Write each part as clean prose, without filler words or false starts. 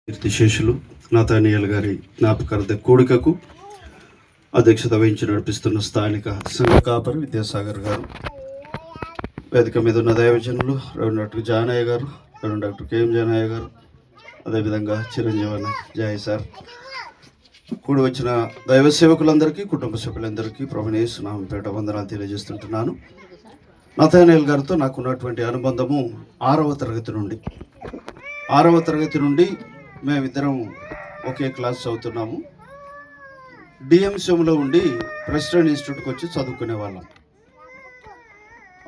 కీర్తిశేషులు నాతానియల్ గారి జ్ఞాపకార్థ కూడికకు అధ్యక్షత వహించి నడిపిస్తున్న స్థానిక సంఘ కాపరి విద్యాసాగర్ గారు, వేదిక మీద ఉన్న దైవజనులు రెవరెండ్ డాక్టర్ జానయ్య గారు, రెవరెండ్ డాక్టర్ కేఎం జానయ్య గారు, అదేవిధంగా చిరంజీవి జాయ్ సార్, కూడి వచ్చిన దైవ సేవకులందరికీ, కుటుంబ సభ్యులందరికీ ప్రభువైన యేసు నామమున పేరిట వందనాలు తెలియజేస్తుంటున్నాను. నాతానియల్ గారితో నాకున్నటువంటి అనుబంధము 6వ తరగతి నుండి మేమిద్దరం ఒకే క్లాస్ చదువుతున్నాము. డిఎంసీలో ఉండి ప్రెసిడెంట్ ఇన్స్టిట్యూట్కి వచ్చి చదువుకునే వాళ్ళం.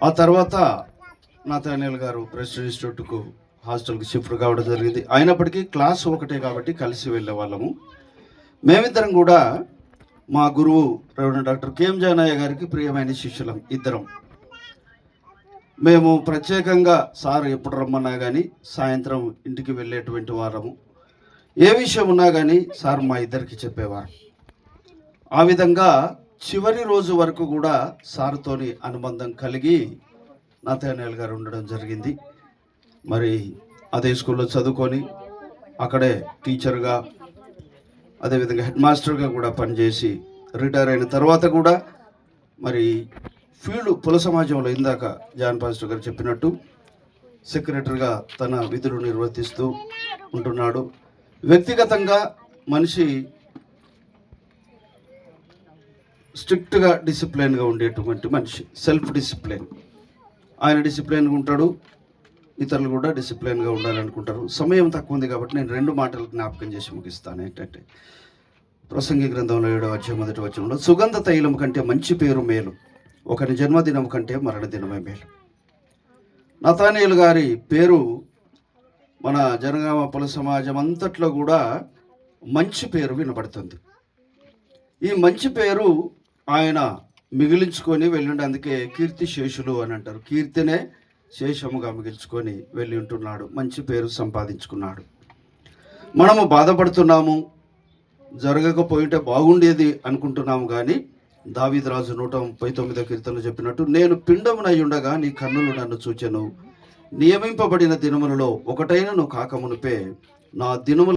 ఆ తర్వాత నాతానియల్ గారు ప్రెసిడెంట్ ఇన్స్టిట్యూట్కు హాస్టల్కి షిఫ్ట్ కావడం జరిగింది. అయినప్పటికీ క్లాస్ ఒకటే కాబట్టి కలిసి వెళ్ళే వాళ్ళము. మేమిద్దరం కూడా మా గురువు రెవరెండ్ డాక్టర్ కేఎం జానయ్య గారికి ప్రియమైన శిష్యులం ఇద్దరం. మేము ప్రత్యేకంగా సార్ ఎప్పుడు రమ్మన్నా కానీ సాయంత్రం ఇంటికి వెళ్ళేటువంటి వారము. ఏ విషయం ఉన్నా కానీ సార్ మా ఇద్దరికి చెప్పేవారు. ఆ విధంగా చివరి రోజు వరకు కూడా సార్తోని అనుబంధం కలిగి నాతానియల్ గారు ఉండడం జరిగింది. మరి అదే స్కూల్లో చదువుకొని అక్కడే టీచర్గా, అదేవిధంగా హెడ్ మాస్టర్గా కూడా పనిచేసి రిటైర్ అయిన తర్వాత కూడా మరి ఫీల్డ్ పుల సమాజంలో ఇందాక జాన్ పాస్టర్ గారు చెప్పినట్టు సెక్రటరీగా తన విధులు నిర్వర్తిస్తూ ఉంటున్నాడు. వ్యక్తిగతంగా మనిషి స్ట్రిక్ట్గా డిసిప్లిన్గా ఉండేటువంటి మనిషి, సెల్ఫ్ డిసిప్లిన్. ఆయన డిసిప్లిన్గా ఉంటాడు, ఇతరులు కూడా డిసిప్లిన్గా ఉండాలనుకుంటారు. సమయం తక్కువ ఉంది కాబట్టి నేను 2 మాటలు జ్ఞాపకం చేసి ముగిస్తాను. ఏంటంటే ప్రసంగి గ్రంథంలో 7వ అధ్యాయం 1వ వచనంలో, సుగంధ తైలం కంటే మంచి పేరు మేలు, ఒకరి జన్మదినం కంటే మరణ దినమే మేలు. నాతానియల్ గారి పేరు మన జనగామ పుల సమాజం అంతట్లో కూడా మంచి పేరు వినబడుతుంది. ఈ మంచి పేరు ఆయన మిగిలించుకొని వెళ్ళిండి. అందుకే కీర్తి శేషులు అని అంటారు. కీర్తినే శేషముగా మిగిల్చుకొని వెళ్ళి ఉంటున్నాడు, మంచి పేరు సంపాదించుకున్నాడు. మనము బాధపడుతున్నాము, జరగకపోయింటే బాగుండేది అనుకుంటున్నాము. కానీ దావీదు రాజు 139వ కీర్తనలో చెప్పినట్టు, నేను పిండమునై ఉండగా నీ కన్నులు నన్ను చూచెను, నియమింపబడిన దినములలో ఒకటైనను కాకమునుపే నా దినములు